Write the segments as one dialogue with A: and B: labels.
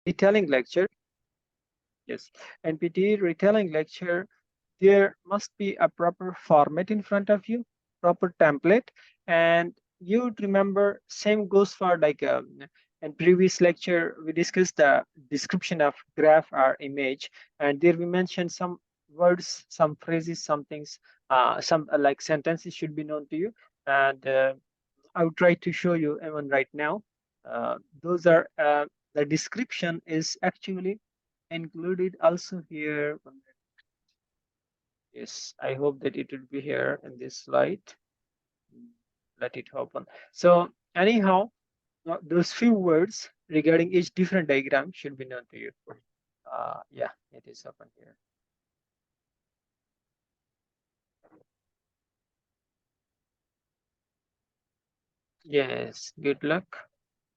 A: Retelling lecture. Yes, and PTE retelling lecture, there must be a proper format in front of you, proper template, and you would remember same goes for like in previous lecture we discussed the description of graph or image, and there we mentioned some words, some phrases, some things, some like sentences should be known to you, and I would try to show you even right now. Those are the description is actually included also here. Yes, I hope that it will be here in this slide. Let it open. So anyhow, those few words regarding each different diagram should be known to you. Yeah, it is open here. Yes, good luck.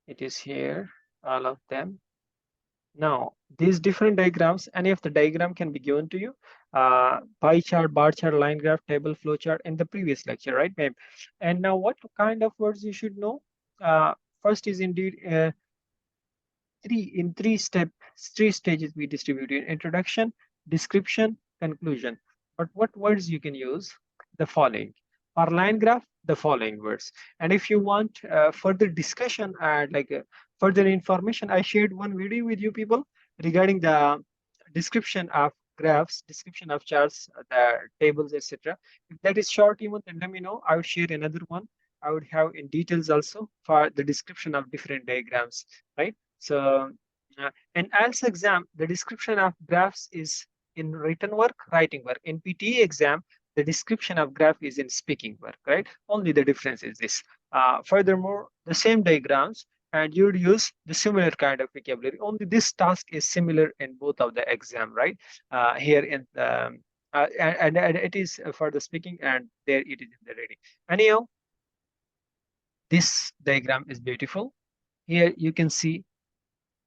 A: It is here, all of them. Now, these different diagrams, any of the diagram can be given to you. Pie chart, bar chart, line graph, table, flow chart in the previous lecture, right, babe? And now what kind of words you should know? First is indeed three stages we distributed: introduction, description, conclusion. But what words you can use? The following. For line graph, the following words. And if you want further discussion and further information, I shared one video with you people regarding the description of graphs, description of charts, the tables, etc. If that is short even, then let me know. I would share another one. I would have in details also for the description of different diagrams, right? So, in IELTS exam, the description of graphs is in written work, writing work. In PTE exam, the description of graph is in speaking work, right? Only the difference is this. Furthermore, the same diagrams, and you'd use the similar kind of vocabulary. Only this task is similar in both of the exam, right? Here in and it is for the speaking, and there it is in the reading. Anyhow, this diagram is beautiful. Here you can see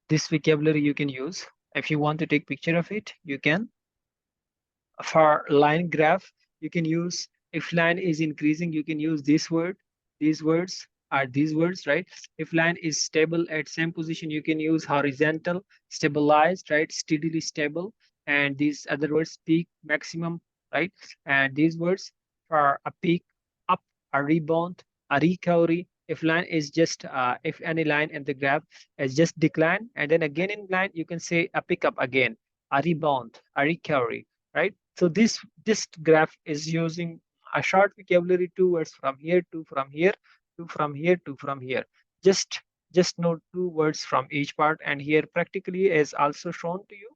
A: this vocabulary you can use. If you want to take picture of it, you can. For line graph, you can use, if line is increasing, you can use this word. These words are these words, right? If line is stable at same position, you can use horizontal, stabilized, right? Steadily stable. And these other words, peak, maximum, right? And these words for a peak, up, a rebound, a recovery. If line is just, if any line in the graph is just decline, and then again in line, you can say a pickup again, a rebound, a recovery, right? So this graph is using a short vocabulary, two words from here to from here to from here to from here. Just just know two words from each part, and here practically is also shown to you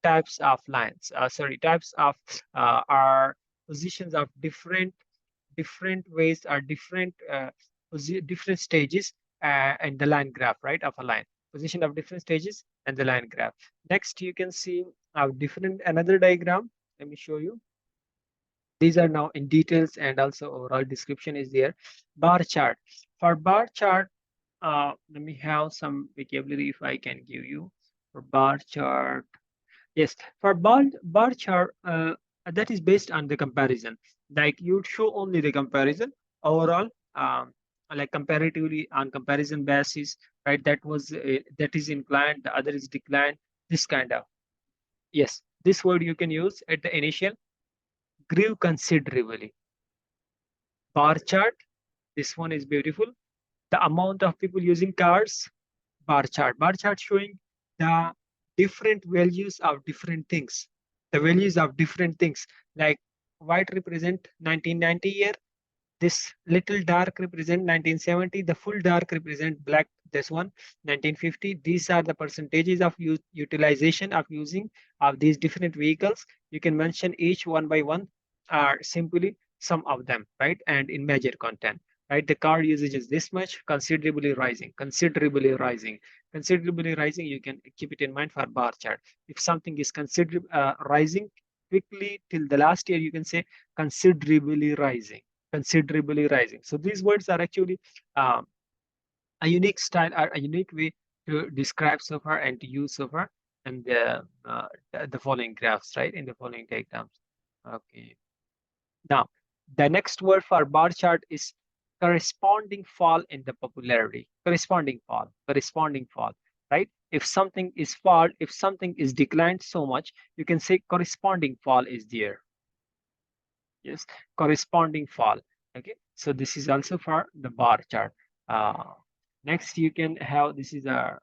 A: types of lines. Sorry, types of are positions of different ways or different stages in the line graph, right, of a line. Position of different stages and the line graph. Next, you can see a different another diagram. Let me show you. These are now in details, and also overall description is there. Bar chart. For bar chart, let me have some vocabulary if I can give you. For bar chart, yes, for bar chart, that is based on the comparison. Like you'd show only the comparison overall, like comparatively on comparison basis, right? That is inclined, the other is declined. This kind of, yes, this word you can use at the initial. Grew considerably. Bar chart. This one is beautiful. The amount of people using cars. Bar chart. Bar chart showing the different values of different things. The values of different things. Like white represent 1990 year. This little dark represent 1970. The full dark represent black. This one 1950. These are the percentages of utilization of using of these different vehicles. You can mention each one by one, or simply some of them, right? And in major content, right? The car usage is this much, considerably rising, considerably rising, considerably rising. You can keep it in mind for bar chart. If something is considerably rising quickly till the last year, you can say considerably rising, considerably rising. So these words are actually um, a unique style or a unique way to describe so far and to use so far and the following graphs, right? In the following diagrams. Okay. Now, the next word for bar chart is corresponding fall in the popularity. Corresponding fall, right? If something is fall, if something is declined so much, you can say corresponding fall is there. Yes, corresponding fall. Okay, so this is also for the bar chart. Uh, Next, you can have, this is a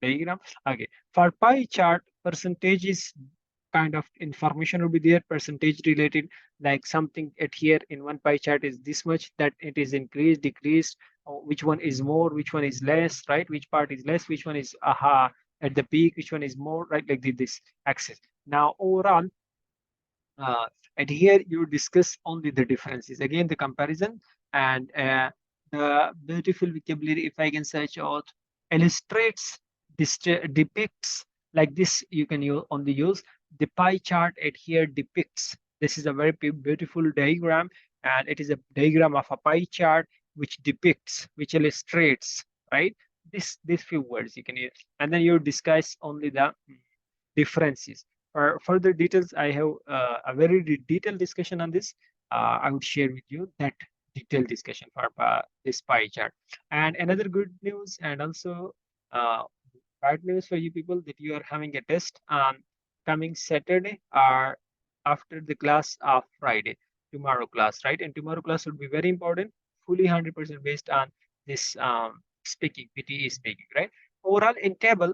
A: diagram. Okay, for pie chart, percentage is kind of information will be there, percentage related, like something at here in one pie chart is this much, that it is increased, decreased, which one is more, which one is less, right? Which part is less, which one is aha at the peak, which one is more, right? Like this axis. Now overall, uh, and here you discuss only the differences, again the comparison, and the beautiful vocabulary, if I can search out, illustrates, depicts, like this you can use only use the pie chart at here depicts. This is a very beautiful diagram, and it is a diagram of a pie chart which depicts, which illustrates, right? These few words you can use, and then you discuss only the differences. For further details, I have a very detailed discussion on this. I would share with you that detailed discussion for this pie chart. And another good news, and also uh, bad news for you people, that you are having a test on coming Saturday or after the class of Friday, tomorrow class, right? And tomorrow class would be very important, fully 100% based on this speaking, PTE speaking, right? Overall, in table,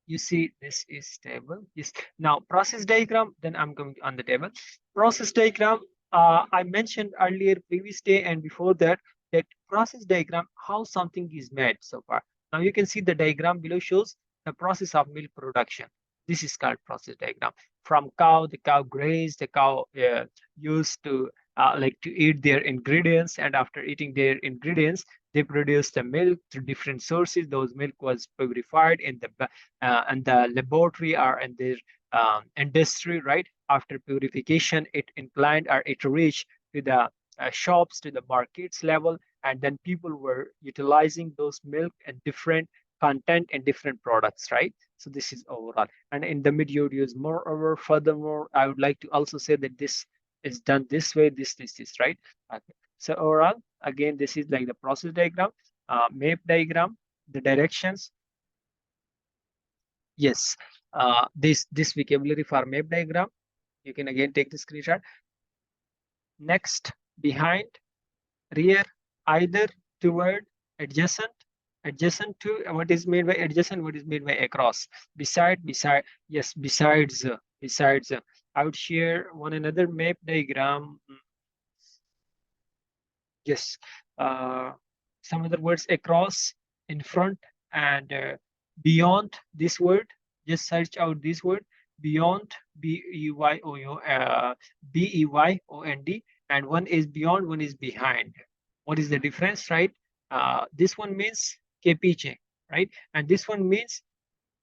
A: you see this is table. Yes. Now process diagram, then I'm going on the table. Process diagram, I mentioned earlier previous day and before that, that process diagram, how something is made so far. Now you can see the diagram below shows the process of milk production. This is called process diagram. From cow, the cow grazed, the cow used to like to eat their ingredients, and after eating their ingredients, they produce the milk through different sources. Those milk was purified in the and the laboratory or in the industry, right? After purification, it inclined or it reached to the shops, to the markets level, and then people were utilizing those milk and different content and different products, right? So this is overall. And in the mid, you would use moreover, furthermore, I would like to also say that this is done this way, this, right? Okay. So overall, again, this is like the process diagram, map diagram, the directions. Yes, this vocabulary for map diagram, you can again take the screenshot. Next, behind, rear, either, toward, adjacent, adjacent to, what is made by adjacent, what is made by across, beside, yes, besides. I would share one another map diagram. Yes, uh, some other words across, in front, and beyond this word. Just search out this word, beyond, Beyond, and one is beyond, one is behind. What is the difference, right? This one means kepiche, right? And this one means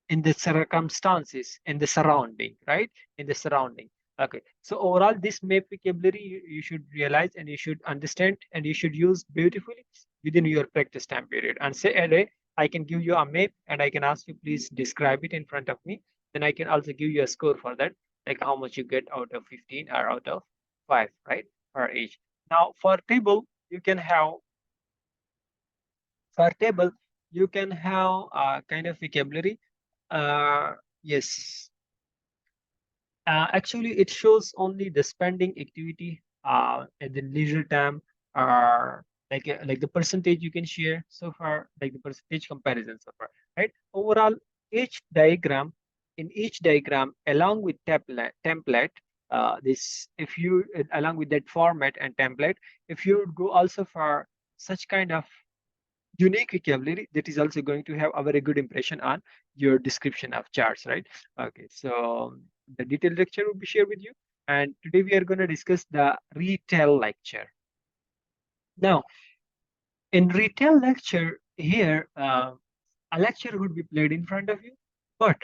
A: in the circumstances, in the surrounding, right? In the surrounding. Okay. So overall, this map vocabulary you should realize and you should understand and you should use beautifully within your practice time period. And say, LA, I can give you a map and I can ask you, please describe it in front of me. Then I can also give you a score for that, like how much you get out of 15 or out of 5, right? For each. Now for table, you can have, for table, you can have a kind of vocabulary. Yes. Actually, it shows only the spending activity at the leisure time, or like the percentage you can share so far, like the percentage comparison so far, right? Overall, each diagram, in each diagram, along with template, this if you along with that format and template, if you would go also for such kind of unique vocabulary, that is also going to have a very good impression on your description of charts, right? Okay, so the detailed lecture will be shared with you. And today we are going to discuss the retail lecture. Now, in retail lecture here, a lecture would be played in front of you, but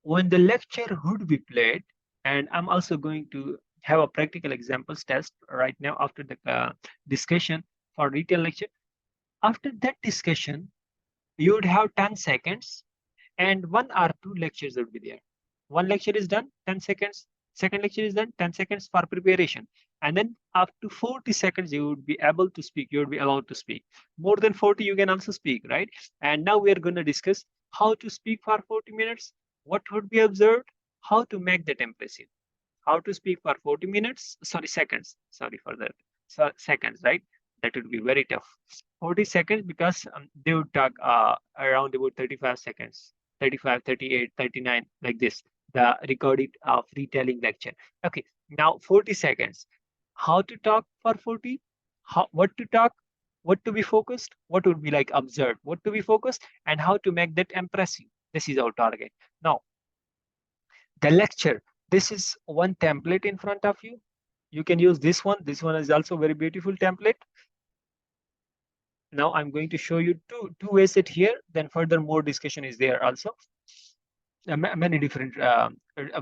A: when the lecture would be played, and I'm also going to have a practical examples test right now after the discussion for retail lecture. After that discussion, you would have 10 seconds and 1 or 2 lectures would be there. One lecture is done, 10 seconds. Second lecture is done, 10 seconds for preparation. And then up to 40 seconds, you would be able to speak. You would be allowed to speak. More than 40, you can also speak, right? And now we are going to discuss how to speak for 40 minutes, what would be observed, how to make that impressive. How to speak for 40 minutes, sorry, seconds, sorry for that. So seconds, right? That would be very tough. 40 seconds because they would talk around about 35 seconds, 35, 38, 39, like this, the recorded retelling lecture. Okay, now 40 seconds. How to talk for 40? What to talk? What to be focused? What would be like observed? What to be focused? And how to make that impressive? This is our target. Now, the lecture, this is one template in front of you. You can use this one. This one is also very beautiful template. Now I'm going to show you two ways it here. Then further more discussion is there also. Many different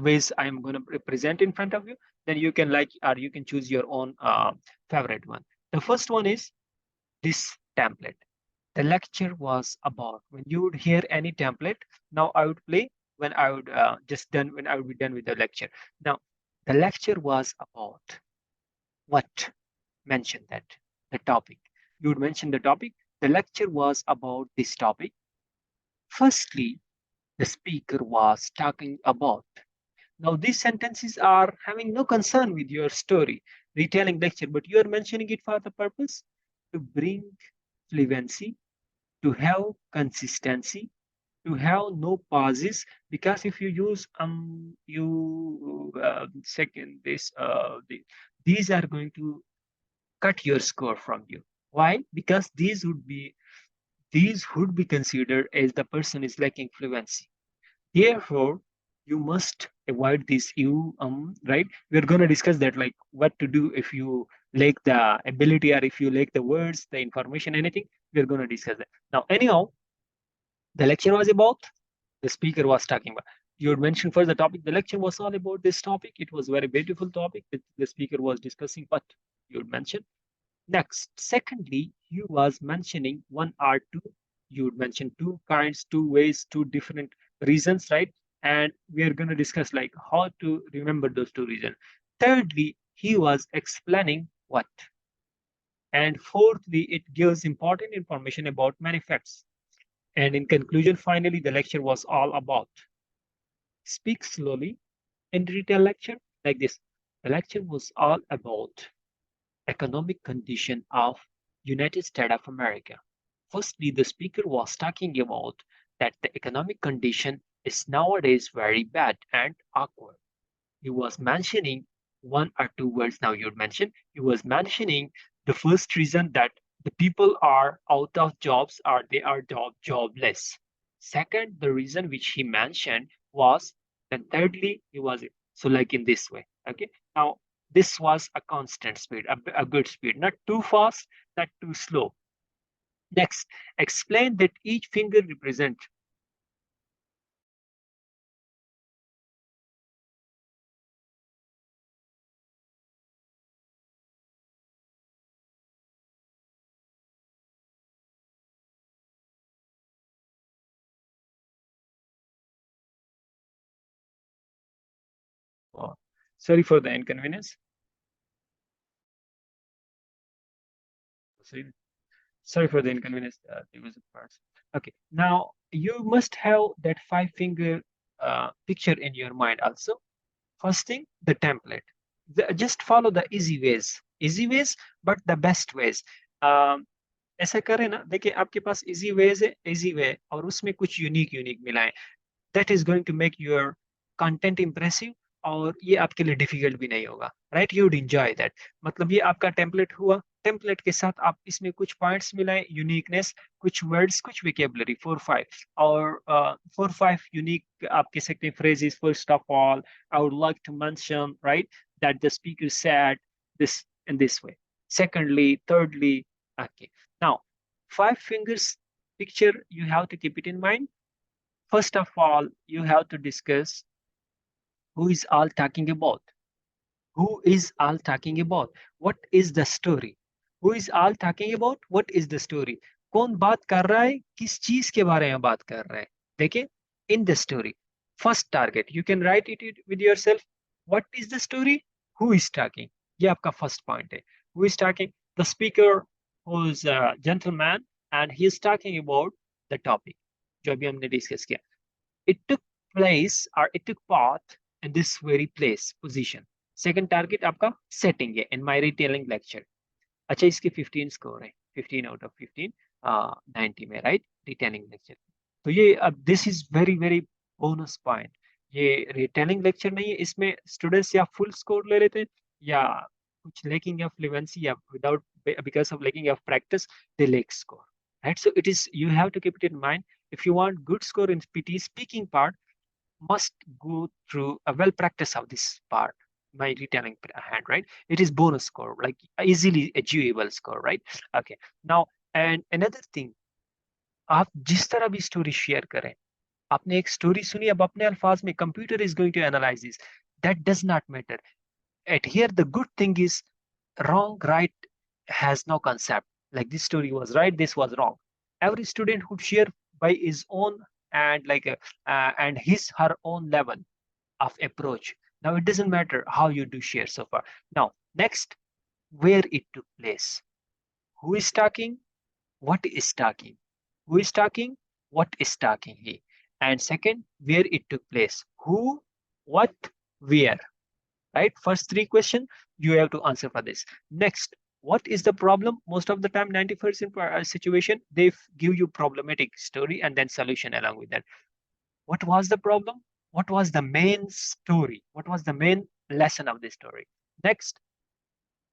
A: ways I'm going to present in front of you. Then you can like, or you can choose your own favorite one. The first one is this template. The lecture was about, when you would hear any template, now I would play when I would when I would be done with the lecture. Now, the lecture was about what? Mention that, the topic. You would mention the topic. The lecture was about this topic. Firstly, the speaker was talking about. Now, these sentences are having no concern with your story, retelling lecture, but you are mentioning it for the purpose to bring fluency, to have consistency, to have no pauses. Because if you use you second this these are going to cut your score from you. Why? Because these would be considered as the person is lacking fluency. Therefore, you must avoid this. You right? We're gonna discuss that, like what to do if you lack the ability or if you lack the words, the information, anything. We're gonna discuss that. Now, anyhow, the lecture was about, the speaker was talking about. You had mentioned first the topic. The lecture was all about this topic. It was a very beautiful topic that the speaker was discussing, but you had mentioned. Next, secondly, you was mentioning one or two. You would mention two kinds, two ways, two different reasons, right? And we are going to discuss like how to remember those two reasons. Thirdly, he was explaining what. And fourthly, it gives important information about many facts. And in conclusion, finally, the lecture was all about. Speak slowly in retail lecture like this. The lecture was all about economic condition of United States of America. Firstly, the speaker was talking about that the economic condition is nowadays very bad and awkward. He was mentioning one or two words. Now you mentioned, he was mentioning the first reason that the people are out of jobs or they are jobless. Second, the reason which he mentioned was, then thirdly, he was, so like in this way. Okay. Now this was a constant speed, a good speed, not too fast, not too slow. Next, explain that each finger represents. Oh, sorry for the inconvenience. Sorry, sorry for the inconvenience. There was a part. Okay, now you must have that five finger picture in your mind also. First thing, the template. Just follow the easy ways, but the best ways. ऐसा करें ना, देखिए आपके पास easy veg है, easy way, और उसमें कुछ unique unique मिलाएं. That is going to make your content impressive, और ये आपके लिए डिफिकल्ट भी नहीं होगा, right? You would enjoy that. मतलब ये आपका टेम्पलेट हुआ. टेम्पलेट के साथ आप इसमें कुछ पॉइंट्स मिलाएं, यूनिकनेस, कुछ वर्ड्स, कुछ विकेबलरी, 4-5, और 4-5 यूनिक आप कह सकते हैं phrases. First of all, I would like to mention, right, that the speaker said this in this way. Secondly, thirdly, okay. Now, five fingers picture, you have to keep it in mind. First of all, you have to discuss who is all talking about. Who is all talking about? What is the story? Who is all talking about? What is the story? कौन बात कर रहा है, किस चीज के बारे में बात कर रहा है? देखिए, in the story. First target, you can write it with yourself. What is the story? Who is talking? ये आपका first point है. Who is talking? The speaker, who is a gentleman, and he is talking about the topic. जो अभी हमने discuss किया, it took place or it took part in this very place position. Second target आपका setting है in my retailing lecture. अच्छा, इसके 15 score है, 15 out of 15 90 में, राइट, रिटेलिंग लेक्चर. तो ये अब this is very very bonus point. ये रिटेलिंग लेक्चर नहीं है, इसमें स्टूडेंट्स या फुल स्कोर ले लेते हैं या कुछ लैकिंग ऑफ फ्लुएंसी या without because of lacking of practice they lake score, right? So it is, you have to keep it in mind. If you want good score in PT speaking part, must go through a well practice of this part, my retelling hand, right? It is bonus score, like easily achievable score, right? Okay, now, and another thing, आप जिस तरह भी story share करें, आपने एक story सुनी, अब अपने अल्फाज में computer is going to analyse this, that does not matter. At here the good thing is wrong right has no concept, like this story was right, this was wrong. Every student would share by his own and and his her own level of approach. Now it doesn't matter how you do share so far. Now next, where it took place, who is talking, what is talking, who is talking, what is talking he, and second, where it took place, who, what, where, right? First three questions you have to answer for this. Next, what is the problem? Most of the time 90% situation they give you problematic story and then solution along with that. What was the problem? What was the main story? What was the main lesson of the story? Next,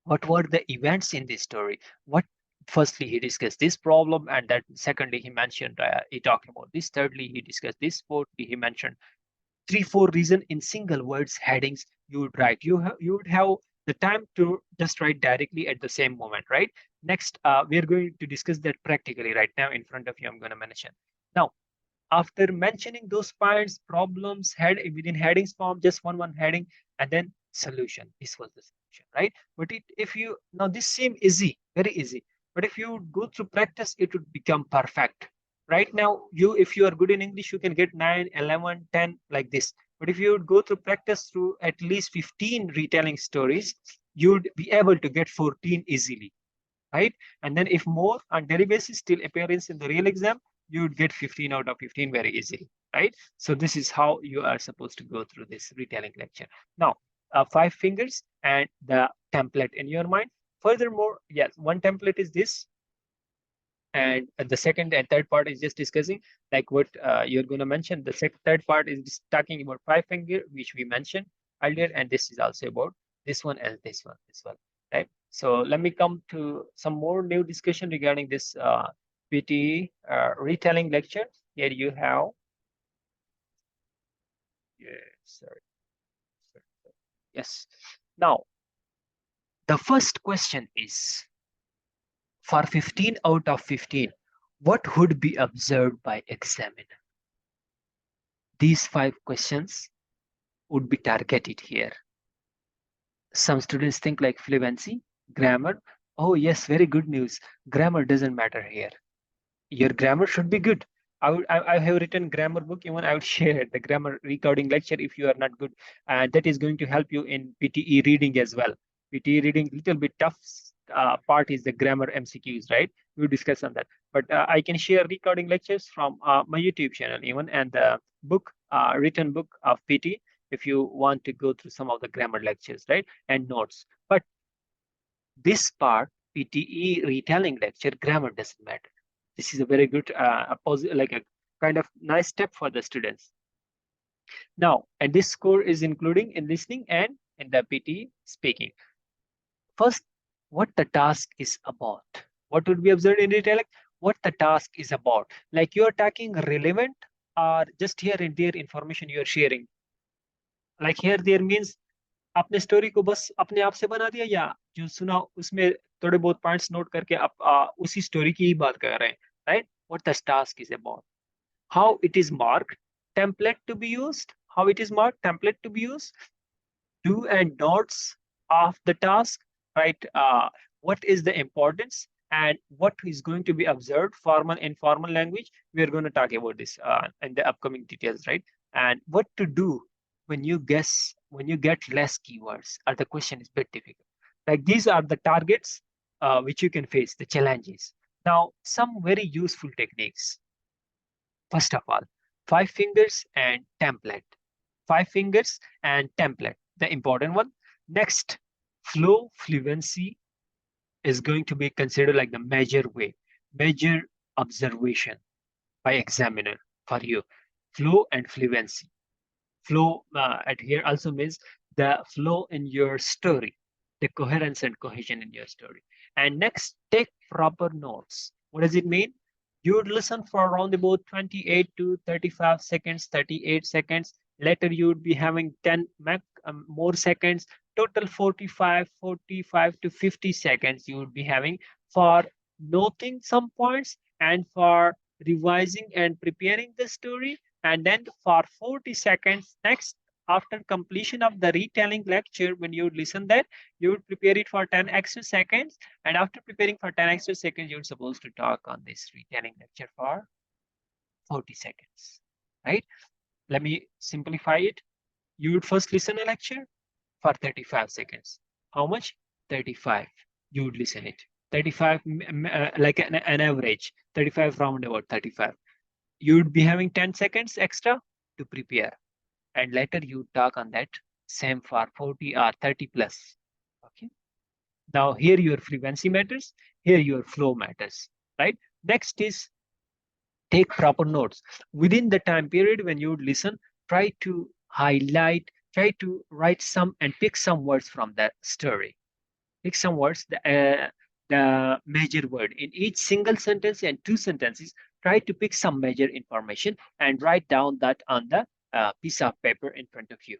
A: what were the events in this story? What, firstly he discussed this problem, and that secondly he mentioned he talked about this, thirdly he discussed this, fourthly he mentioned three, four reason in single words headings you would write. You would have the time to just write directly at the same moment, right? Next, we are going to discuss that practically right now in front of you. I'm going to mention. Now, after mentioning those points, problems, head within headings form, just one heading, and then solution. This was the solution, right? But if you, now this seem easy, very easy. But if you go through practice, it would become perfect. Right now, if you are good in English, you can get 9, 11, 10 like this. But if you would go through practice through at least 15 retelling stories, you would be able to get 14 easily, right? And then if more on daily basis still appearance in the real exam, you would get 15 out of 15 very easily, right? So this is how you are supposed to go through this retelling lecture. Now, 5 fingers and the template in your mind. Furthermore, yes, one template is this, and the second and third part is just discussing like what you're going to mention. The third part is just talking about 5 finger, which we mentioned earlier, and this is also about this one and this one as well, right? So let me come to some more new discussion regarding this PTE retelling lecture. Here you have, sorry. Yes. Now, the first question is, for 15 out of 15, what would be observed by examiner? These 5 questions would be targeted here. Some students think like fluency, grammar. Oh yes, very good news. Grammar doesn't matter here. Your grammar should be good. I have written grammar book. Even I would share the grammar recording lecture if you are not good, and that is going to help you in PTE reading as well. PTE reading little bit tough part is the grammar MCQs, right? We'll discuss on that. But I can share recording lectures from my YouTube channel even, and the book, written book of PT, if you want to go through some of the grammar lectures, right? And notes. But this part, PTE retelling lecture, grammar doesn't matter. This is a very good, like a kind of nice step for the students. Now, and this score is including in listening and in the PTE speaking. First, what the task is about. What would be observed in retelling? What the task is about. Like you are talking relevant or just here and there information you are sharing. Like here, there means आपने story को बस अपने आप से बना दिया, या जो सुना उसमें थोड़े बहुत पॉइंट्स नोट करके आप उसी स्टोरी की ही बात कर रहे हैं, right? What the task is about, how it is marked, template to be used, how it is marked, template to be used, do and don'ts of the task, right? What is the importance and what is going to be observed, formal and informal language. We are going to talk about this in the upcoming details, right? And what to do when you get less keywords or the question is a bit difficult. Like these are the targets which you can face, the challenges. Now, some very useful techniques. First of all, 5 fingers and template. 5 fingers and template, the important one. Next, flow fluency is going to be considered like the major way, major observation by examiner for you. Flow and fluency. Flow at here also means the flow in your story, the coherence and cohesion in your story. And next, take proper notes. What does it mean? You would listen for around about 28 to 35 seconds, 38 seconds. Later, you would be having 10 more seconds. Total 45 to 50 seconds you would be having for noting some points and for revising and preparing the story. And then for 40 seconds next, after completion of the retelling lecture, when you would listen that, you would prepare it for 10 extra seconds. And after preparing for 10 extra seconds, you're supposed to talk on this retelling lecture for 40 seconds, right? Let me simplify it. You would first listen a lecture for 35 seconds. How much? 35. You would listen it. 35, like an average, 35 round about 35. You would be having 10 seconds extra to prepare. And later you talk on that same for 40 or 30 plus. Okay. Now here your frequency matters, here your flow matters, right? Next is take proper notes. Within the time period when you would listen, try to highlight, try to write some and pick some words from that story. Pick some words, the major word. In each single sentence and two sentences, try to pick some major information and write down that on the piece of paper in front of you,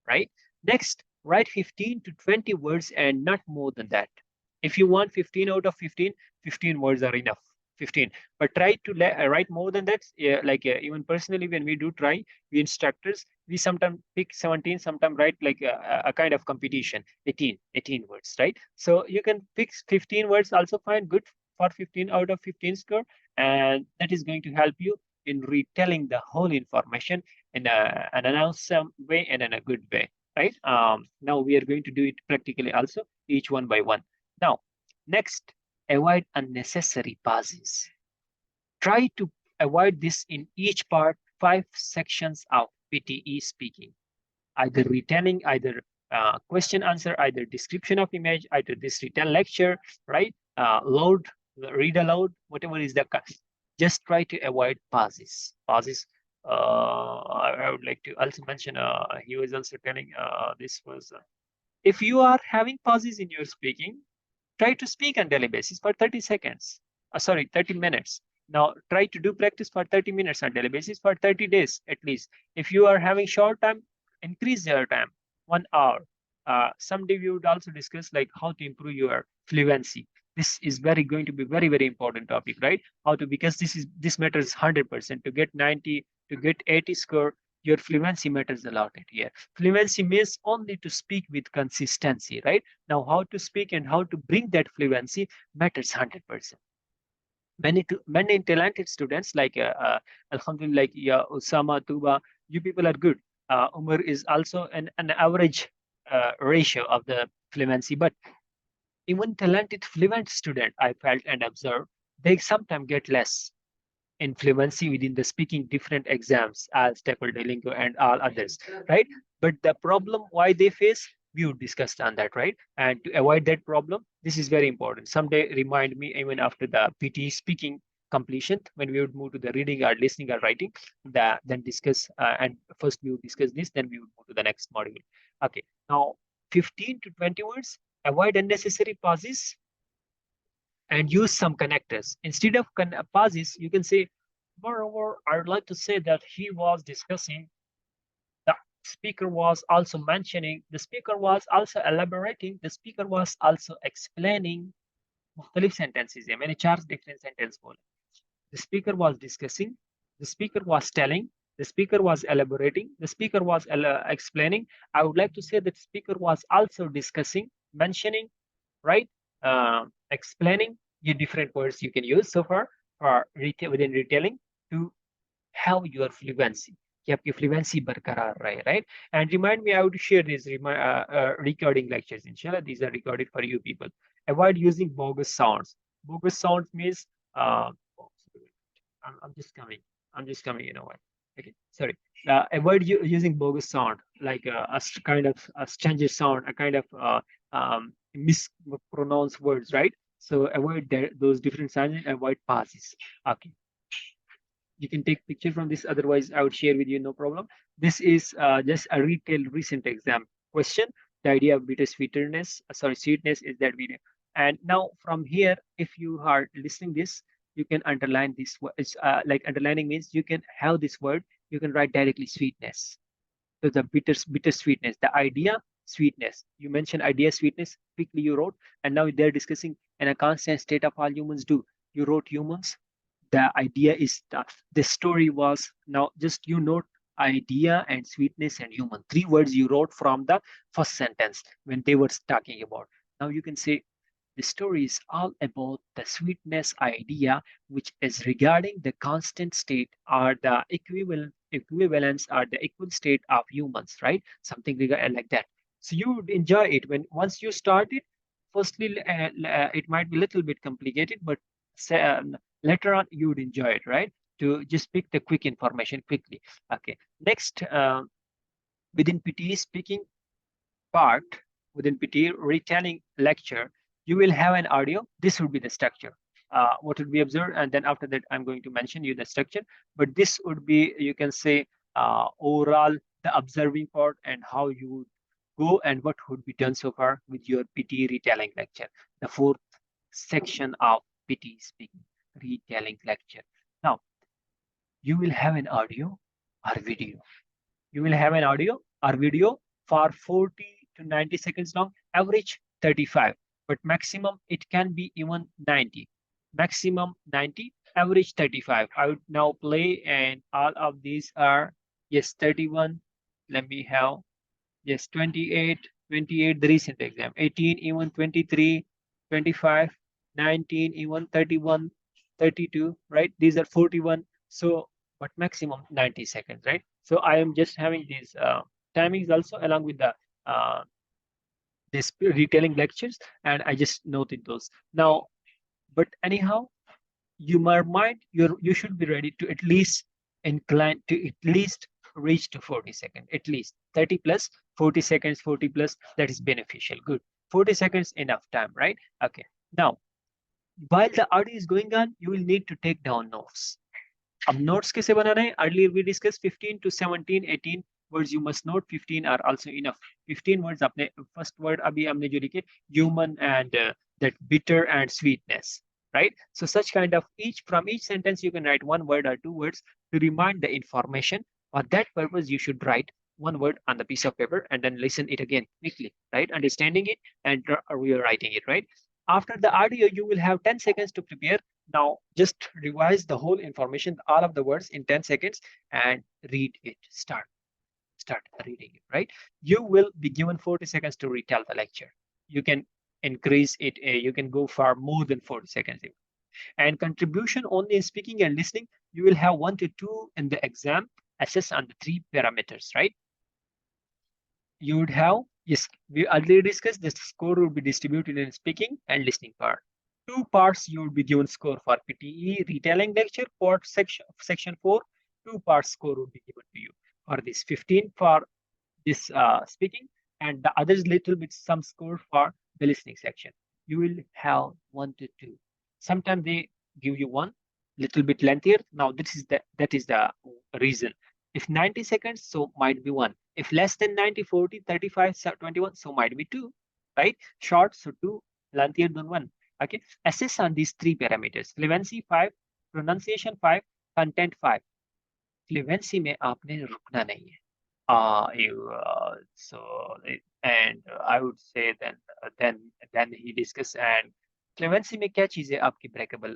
A: right? Next, write 15 to 20 words and not more than that. If you want 15 out of 15, 15 words are enough. 15, but try to write more than that. Even personally, when we do try, we instructors, we sometimes pick 17, sometimes write like a kind of competition, 18 words, right? So you can pick 15 words, also find good for 15 out of 15 score, and that is going to help you in retelling the whole information in an announced way and in a good way, right? Now we are going to do it practically also, each one by one. Now, next, avoid unnecessary pauses. Try to avoid this in each part, 5 sections of PTE speaking, either retelling, either question answer, either description of image, either this retell lecture, right? Load, read aloud, whatever is the just try to avoid pauses. Pauses. I would like to also mention. He was also telling this was if you are having pauses in your speaking, try to speak on daily basis for 30 seconds. Sorry, 30 minutes. Now try to do practice for 30 minutes on daily basis for 30 days at least. If you are having short time, increase your time, 1 hour. Someday we would also discuss like how to improve your fluency. This is going to be very important topic, right? How to, because this matters 100% to get 90, to get 80 score. Your fluency matters a lot here. Fluency means only to speak with consistency, right? Now, how to speak and how to bring that fluency matters 100%. Many talented students like Alhamdulillah, like Usama, Tuba, you people are good. Umar is also an average ratio of the fluency, but even talented fluent student, I felt and observed, they sometimes get less in fluency within the speaking different exams as TOEFL, Duolingo, and all others, right? But the problem why they face, we would discuss on that, right? And to avoid that problem, this is very important. Someday remind me even after the PT speaking completion, when we would move to the reading or listening or writing, then discuss and first we would discuss this, then we would move to the next module. Okay, now 15 to 20 words, avoid unnecessary pauses and use some connectors. Instead of pauses, you can say, moreover, I would like to say that he was discussing, the speaker was also mentioning, the speaker was also elaborating, the speaker was also explaining. मुख्तलिफ sentences है, मैंने 4 different sentences बोले. The speaker was discussing, the speaker was telling, the speaker was elaborating, the speaker was explaining. I would like to say that speaker was also discussing, mentioning, right? Explaining. You different words you can use so far for within retailing to have your fluency. कि आपकी fluency बरकरार रहे, right? And remind me, I would share these recording lectures. Inshallah, these are recorded for you people. Avoid using bogus sounds. Bogus sounds means I'm just coming. I'm just coming in a while. Okay, sorry. Avoid using bogus sound, like kind of a stranger sound, a kind of mispronounced words, right? So avoid those different sounds and avoid pauses. Okay, you can take picture from this, otherwise I would share with you, no problem. This is just a retail recent exam question. The idea of bittersweetness, sweetness is that we, and now from here, if you are listening this, you can underline this. It's like underlining means you can have this word, you can write directly sweetness. So the bitter sweetness, the idea sweetness. You mentioned idea sweetness, quickly you wrote, and now they're discussing in a constant state of all humans do. You wrote humans. The idea is that the story was, now just you note idea and sweetness and human. Three words you wrote from the first sentence when they were talking about. Now you can say the story is all about the sweetness idea, which is regarding the constant state or the equivalence or the equal state of humans, right? Something like that. So you would enjoy it when once you start it. Firstly, it might be a little bit complicated, but later on you would enjoy it, right? To just pick the quick information quickly. Okay. Next, within PTE speaking part, within PTE retelling lecture, you will have an audio. This would be the structure. What would be observed, and then after that, I'm going to mention you the structure. But this would be, you can say, overall the observing part and how you would go and what would be done so far with your PTE retelling lecture, the fourth section of PTE speaking retelling lecture. Now, you will have an audio or video. You will have an audio or video for 40 to 90 seconds long, average 35, but maximum it can be even 90. Maximum 90, average 35. I would now play, and all of these are, yes, 31. Let me have, yes, 28, 28, the recent exam, 18, even 23, 25, 19, even 31, 32, right? These are 41. So, but maximum 90 seconds, right? So I am just having these timings also along with the this retailing lectures, and I just noted those. Now, but anyhow, you mind you should be ready to at least incline to at least reach to 40 seconds, at least 30 plus 40 seconds, 40 plus, that is beneficial. Good. 40 seconds enough time, right? Okay. Now, while the audio is going on, you will need to take down notes. अब notes कैसे बनाना है? Earlier we discussed 15 to 17, 18 words you must note. 15 are also enough. 15 words आपने first word अभी हमने जो लिखे human and that bitter and sweetness, right? So such kind of from each sentence you can write one word or two words to remind the information. For that purpose, you should write one word on the piece of paper and then listen it again quickly, right? Understanding it and rewriting it, right? After the audio, you will have 10 seconds to prepare. Now, just revise the whole information, all of the words in 10 seconds and read it. Start reading it, right? You will be given 40 seconds to retell the lecture. You can increase it. You can go for more than 40 seconds. And contribution only in speaking and listening, you will have 1 to 2 in the exam, assessed on the 3 parameters, right? You would have, yes, we already discussed this score will be distributed in speaking and listening part. 2 parts you will be given score for PTE retelling lecture, part section 4. 2 parts score will be given to you for this 15 for this speaking, and the others little bit some score for the listening section. You will have 1 to 2. Sometimes they give you 1 little bit lengthier. Now that is the reason. If 90 seconds, so might be 1. If less than 90, 40, 35, 21, so might be 2, right? Short, so 2, lengthier than 1. Okay. Assess on these 3 parameters. Fluency 5, pronunciation 5, content 5. Fluency में आपने रुकना नहीं है. And I would say then he discuss, and fluency में क्या चीज़ है आपकी breakable,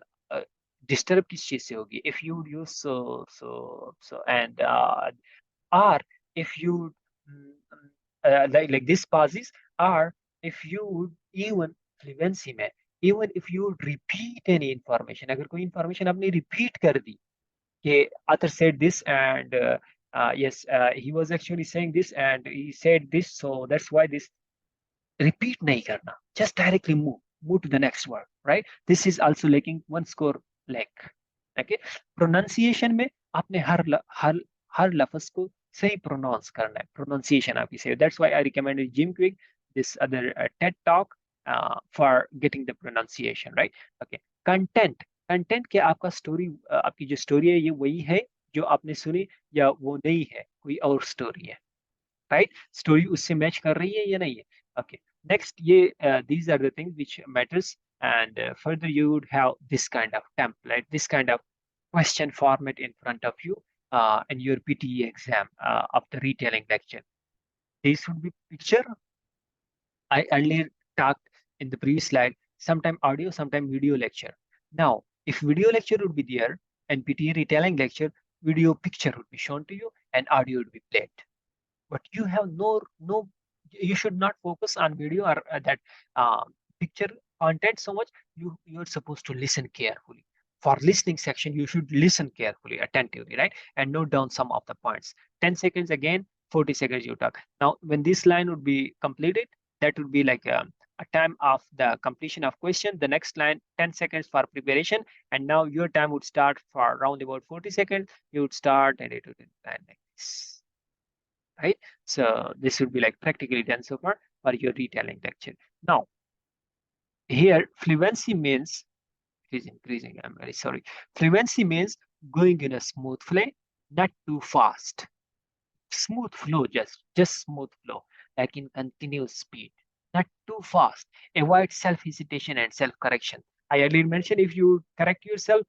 A: disturb किस चीज़ से होगी? If you use so and or if you like this pauses, or if you would even fluency में, even if you would repeat any information, अगर कोई information आपने repeat कर दी कि author said this and yes, he was actually saying this and he said this, so that's why this, repeat nahi karna, just directly move to the next word, right? This is also lacking 1 score lack. Okay, pronunciation mein आपने हर लफ्ज को सही pronounce करना है, pronunciation आपकी सही. That's why I recommended gym quick, this other Ted talk for getting the pronunciation, right. Okay. Content. Content क्या, आपका स्टोरी, आपकी जो स्टोरी है ये वही है जो आपने सुनी, या वो नहीं है, कोई और स्टोरी है, राइट. स्टोरी उससे मैच कर रही है या नहीं है. ओके. नेक्स्ट, ये these are the things which matters, and further you would have this kind of template, this kind of question format in front of you in your PTE exam of the retelling lecture. This would be picture. I earlier talked in the previous slide, sometime audio, sometime video lecture. Now, if video lecture would be there and PTE retelling lecture, video picture would be shown to you and audio would be played. But you have no, you should not focus on video or that uh, picture content so much. You're supposed to listen carefully. For listening section, you should listen carefully, attentively, right, and note down some of the points. 10 seconds again, 40 seconds you talk. Now when this line would be completed, that would be like a time of the completion of question. The next line, 10 seconds for preparation, and now your time would start for around about 40 seconds. You would start and it would end like this, right? So this would be like practically done so far for your retelling lecture. Now, here fluency means, it is increasing, I'm very sorry. Fluency means going in a smooth flow, not too fast. Smooth flow, just smooth flow, like in continuous speed, not too fast. Avoid self-hesitation and self-correction. I earlier mentioned if you correct yourself,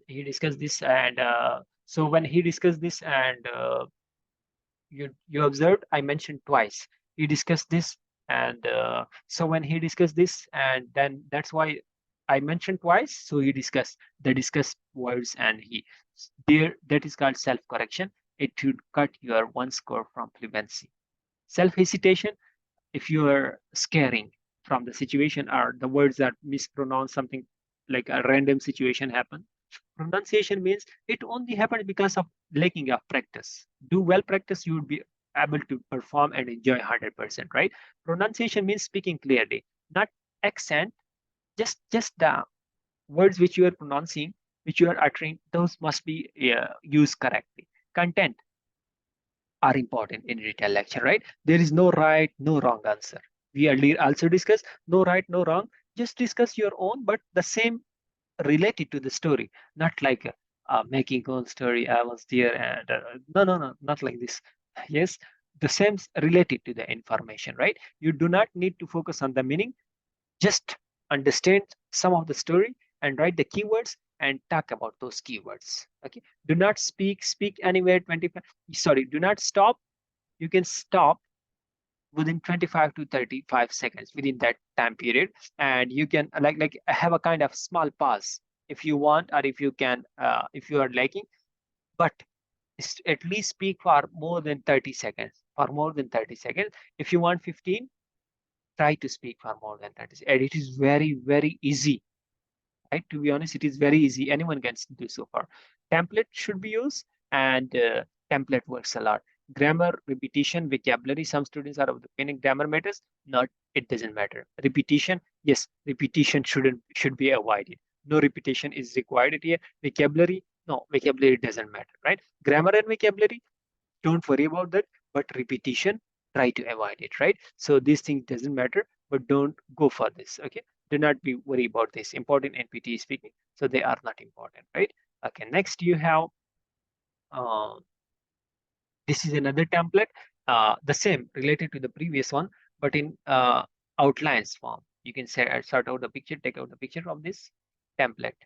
A: he discussed this, and so when he discussed this and you observed I mentioned twice. He discussed this, and so when he discussed this, and then that's why I mentioned twice. So he discussed the discussed words, and he there, that is called self correction. It should cut your one score from fluency. Self hesitation, if you are scaring from the situation or the words that mispronounce something, like a random situation happen. Pronunciation means it only happens because of lacking of practice. Do well practice, you would be able to perform and enjoy 100%, right? Pronunciation means speaking clearly, not accent, just the words which you are pronouncing, which you are uttering, those must be used correctly. Content are important in retail lecture, right? There is no right, no wrong answer. We earlier also discussed no right, no wrong. Just discuss your own, but the same related to the story, not like making own story. I was there, and no, not like this. Yes, the same related to the information, right? You do not need to focus on the meaning. Just understand some of the story and write the keywords and talk about those keywords. Okay. Do not speak anywhere 25. Sorry, do not stop. You can stop within 25 to 35 seconds within that time period, and you can like have a kind of small pause if you want, or if you can, if you are lacking, but at least speak for more than 30 seconds, for more than 30 seconds. If you want 15, try to speak for more than 30 seconds. And it is very easy, right? To be honest, it is very easy. Anyone can do so far. Template should be used, and template works a lot. Grammar, repetition, vocabulary. Some students are of the opinion grammar matters. Not, it doesn't matter. Repetition, yes, repetition should be avoided. No repetition is required here. Vocabulary, no, vocabulary doesn't matter, right? Grammar and vocabulary, don't worry about that, but repetition, try to avoid it, right? So these things doesn't matter, but don't go for this. Okay, do not be worried about this. Important NPT speaking, so they are not important, right? Okay, next you have uh, this is another template, the same related to the previous one, but in outlines form. You can say sort out the picture, take out the picture of this template.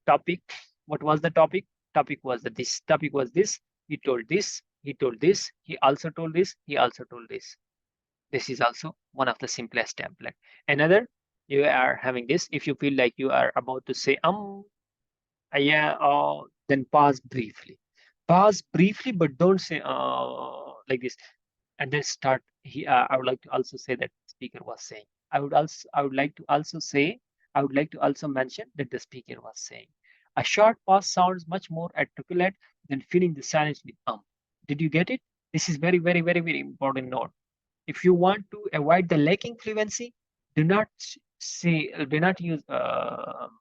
A: Topic, what was the topic? Topic was that this topic was this. He told this, he told this, he also told this, he also told this. This is also one of the simplest template. Another, you are having this. If you feel like you are about to say yeah, then pause briefly. Pause briefly, but don't say like this, and then start. I would like to also say that the speaker was saying. I would like to also say. I would like to also mention that the speaker was saying. A short pause sounds much more articulate than filling the silence with Did you get it? This is very important note. If you want to avoid the lacking fluency, do not say, do not use like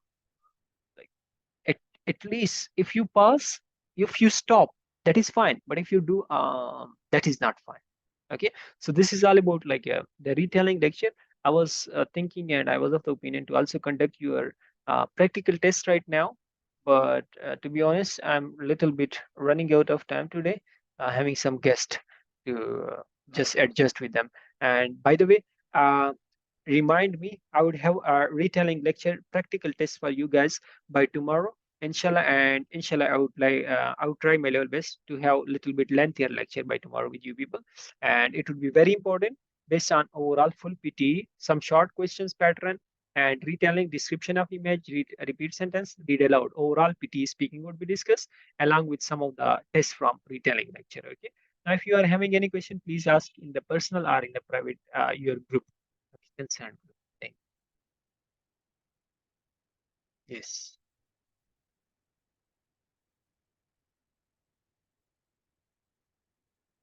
A: at least if you pause, If you stop, that is fine, but if you do, that is not fine. Okay, so this is all about like the retelling lecture. I was thinking, and I was of the opinion to also conduct your practical test right now, but to be honest, I'm a little bit running out of time today, having some guest to just adjust with them. And by the way, uh, remind me, I would have a retelling lecture practical test for you guys by tomorrow, inshallah. And inshallah, I would try my level best to have a little bit lengthier lecture by tomorrow with you people. And it would be very important based on overall full PTE, some short questions pattern, and retelling, description of image, repeat sentence, read aloud. Overall PTE speaking would be discussed along with some of the tests from retelling lecture. Okay. Now, if you are having any question, please ask in the personal or in the private your group concerned. Thing. Yes.